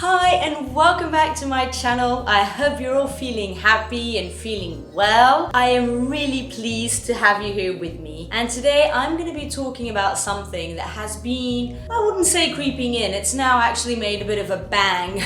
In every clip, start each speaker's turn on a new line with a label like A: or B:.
A: Hi and welcome back to my channel. I hope you're all feeling happy and feeling well. I am really pleased to have you here with me. And today I'm going to be talking about something that has been, I wouldn't say creeping in, it's now actually made a bit of a bang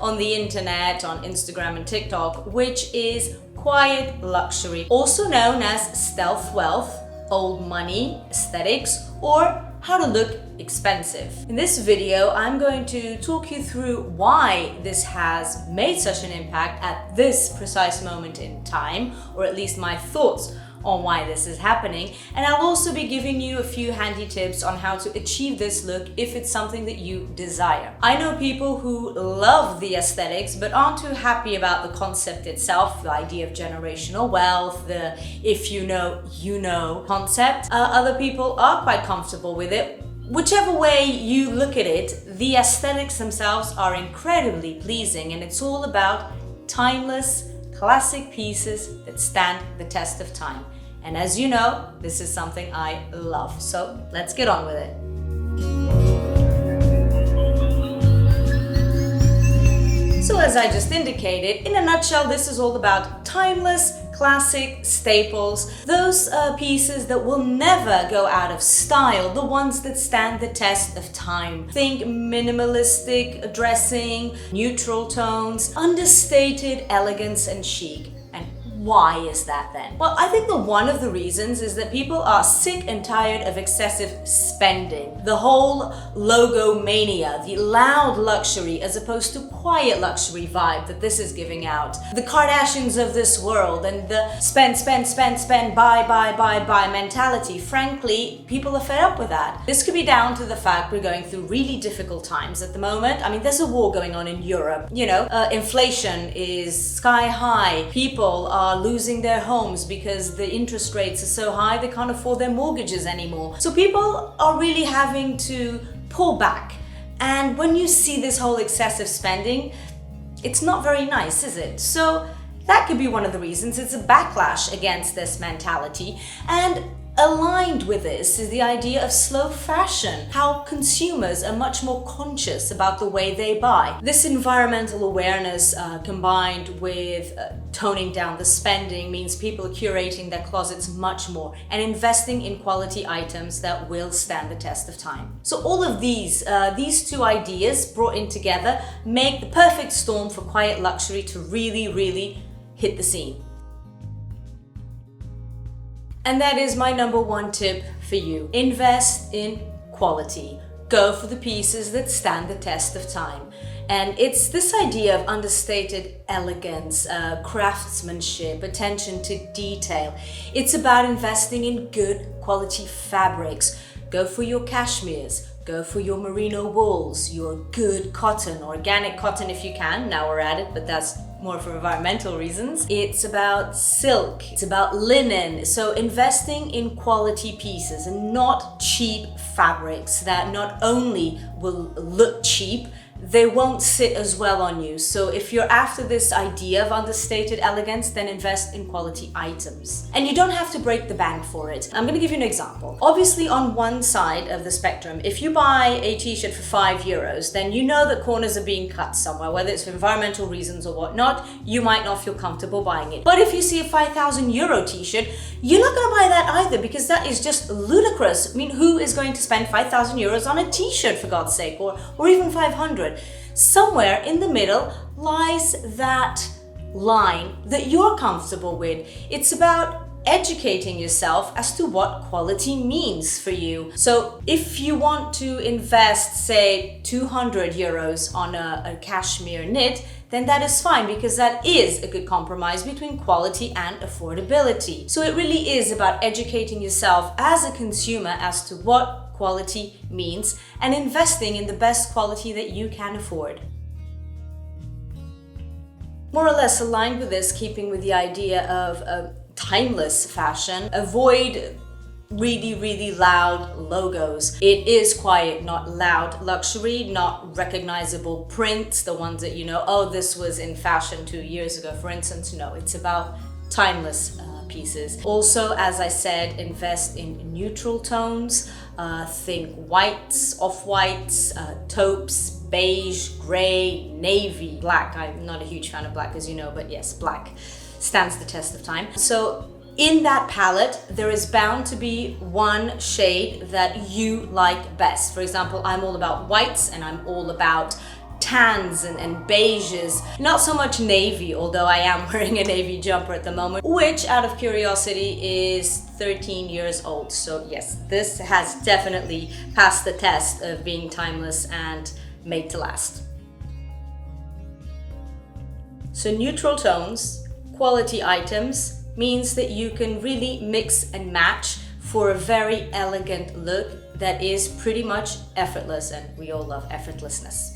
A: on the internet, on Instagram and TikTok, which is quiet luxury, also known as stealth wealth, old money, aesthetics, or how to look expensive. In this video, I'm going to talk you through why this has made such an impact at this precise moment in time, or at least my thoughts on why this is happening. And I'll also be giving you a few handy tips on how to achieve this look if it's something that you desire. I know people who love the aesthetics but aren't too happy about the concept itself, the idea of generational wealth, the if you know concept. Other people are quite comfortable with it. Whichever way you look at it, the aesthetics themselves are incredibly pleasing, and it's all about timeless, classic pieces that stand the test of time. And as you know, this is something I love. So let's get on with it. So as I just indicated, in a nutshell, this is all about timeless, classic staples, those pieces that will never go out of style, the ones that stand the test of time. Think minimalistic dressing, neutral tones, understated elegance and chic. Why is that then? Well, I think that one of the reasons is that people are sick and tired of excessive spending. The whole logomania, the loud luxury as opposed to quiet luxury vibe that this is giving out. The Kardashians of this world and the spend, buy mentality. Frankly, people are fed up with that. This could be down to the fact we're going through really difficult times at the moment. I mean, there's a war going on in Europe. Inflation is sky high. People are losing their homes because the interest rates are so high they can't afford their mortgages anymore. So people are really having to pull back. And when you see this whole excessive spending, it's not very nice, is it? So that could be one of the reasons. It's a backlash against this mentality. And aligned with this is the idea of slow fashion, how consumers are much more conscious about the way they buy. This environmental awareness combined with toning down the spending means people are curating their closets much more and investing in quality items that will stand the test of time. So all of these two ideas brought in together make the perfect storm for quiet luxury to really hit the scene. And that is my number one tip for you. Invest in quality. Go for the pieces that stand the test of time. And it's this idea of understated elegance, craftsmanship, attention to detail. It's about investing in good quality fabrics. Go for your cashmeres. Go for your merino wools, your good cotton, organic cotton if you can. Now we're at it, but that's more for environmental reasons. It's about silk, it's about linen. So investing in quality pieces and not cheap fabrics that not only will look cheap, they won't sit as well on you. So if you're after this idea of understated elegance, then invest in quality items. And you don't have to break the bank for it. I'm gonna give you an example. Obviously on one side of the spectrum, if you buy a t-shirt for €5, then you know that corners are being cut somewhere, whether it's for environmental reasons or whatnot, you might not feel comfortable buying it. But if you see a €5,000 t-shirt, you're not gonna buy that either because that is just ludicrous. I mean, who is going to spend €5,000 on a t-shirt for God's sake, or even 500? Somewhere in the middle lies that line that you're comfortable with. It's about educating yourself as to what quality means for you. So if you want to invest, say, €200 on a cashmere knit, then that is fine because that is a good compromise between quality and affordability. So it really is about educating yourself as a consumer as to what quality means and investing in the best quality that you can afford. More or less aligned with this, keeping with the idea of timeless fashion, avoid really loud logos. It is quiet, not loud luxury, not recognizable prints, the ones that oh, this was in fashion 2 years ago, for instance. No, it's about timeless pieces. Also, as I said, invest in neutral tones. Think whites, off-whites, taupes, beige, gray, navy, black. I'm not a huge fan of black, as you know, but yes, black stands the test of time. So in that palette, there is bound to be one shade that you like best. For example, I'm all about whites and I'm all about tans and beiges. Not so much navy, although I am wearing a navy jumper at the moment, which out of curiosity is 13 years old. So yes, this has definitely passed the test of being timeless and made to last. So neutral tones, quality items, means that you can really mix and match for a very elegant look that is pretty much effortless, and we all love effortlessness.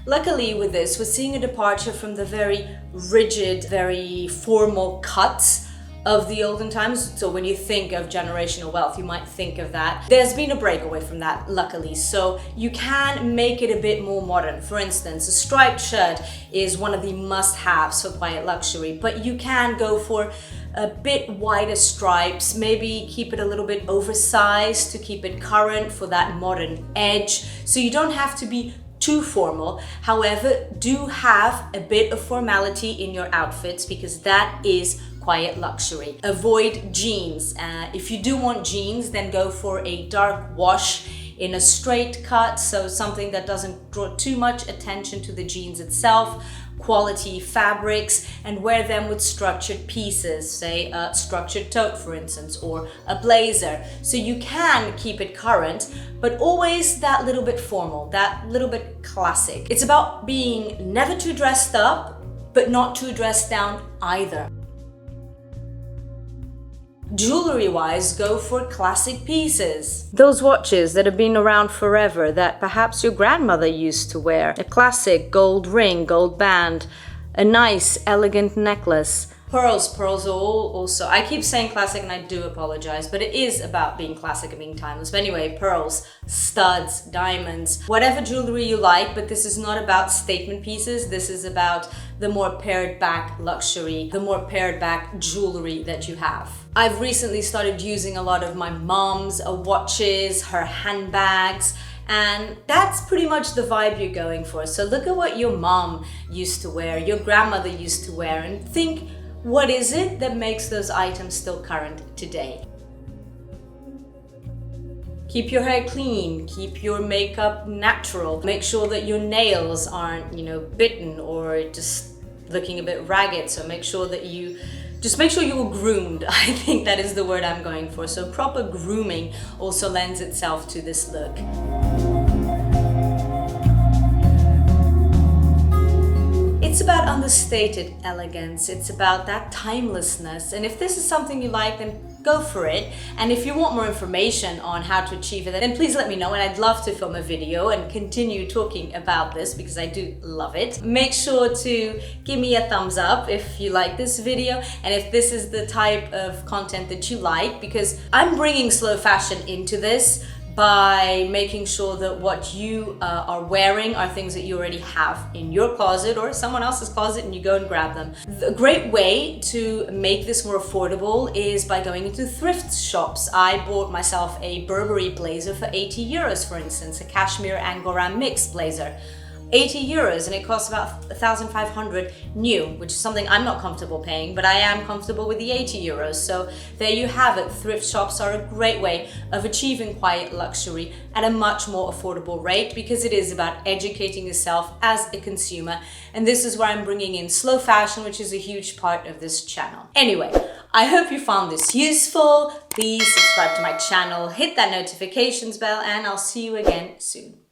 A: Luckily with this, we're seeing a departure from the very rigid, very formal cuts of the olden times. So when you think of generational wealth, you might think of that. There's been a breakaway from that, luckily. So you can make it a bit more modern. For instance, a striped shirt is one of the must-haves for quiet luxury, but you can go for a bit wider stripes, maybe keep it a little bit oversized to keep it current for that modern edge. So you don't have to be too formal. However, do have a bit of formality in your outfits because that is quiet luxury. Avoid jeans. If you do want jeans, then go for a dark wash in a straight cut, so something that doesn't draw too much attention to the jeans itself. Quality fabrics, and wear them with structured pieces, say a structured tote for instance, or a blazer. So you can keep it current, but always that little bit formal, that little bit classic. It's about being never too dressed up, but not too dressed down either. Jewelry-wise, go for classic pieces. Those watches that have been around forever that perhaps your grandmother used to wear. A classic gold ring, gold band, a nice, elegant necklace. Pearls are all also, I keep saying classic and I do apologize, but it is about being classic and being timeless. But anyway, pearls, studs, diamonds, whatever jewelry you like, but this is not about statement pieces. This is about the more pared back luxury, the more pared back jewelry that you have. I've recently started using a lot of my mom's watches, her handbags, and that's pretty much the vibe you're going for. So look at what your mom used to wear, your grandmother used to wear, and think, what is it that makes those items still current today? Keep your hair clean, keep your makeup natural. Make sure that your nails aren't, bitten or just looking a bit ragged. So make sure that you were groomed. I think that is the word I'm going for. So proper grooming also lends itself to this look. It's about understated elegance. It's about that timelessness. And if this is something you like, then go for it. And if you want more information on how to achieve it, then please let me know. And I'd love to film a video and continue talking about this because I do love it. Make sure to give me a thumbs up if you like this video and if this is the type of content that you like, because I'm bringing slow fashion into this by making sure that what you are wearing are things that you already have in your closet or someone else's closet and you go and grab them. A great way to make this more affordable is by going into thrift shops. I bought myself a Burberry blazer for 80 euros, for instance, a cashmere Angora mix blazer. 80 euros, and it costs about 1,500 new, which is something I'm not comfortable paying, but I am comfortable with the 80 euros. So there you have it. Thrift shops are a great way of achieving quiet luxury at a much more affordable rate, because it is about educating yourself as a consumer. And this is where I'm bringing in slow fashion, which is a huge part of this channel. Anyway, I hope you found this useful. Please subscribe to my channel, hit that notifications bell, and I'll see you again soon.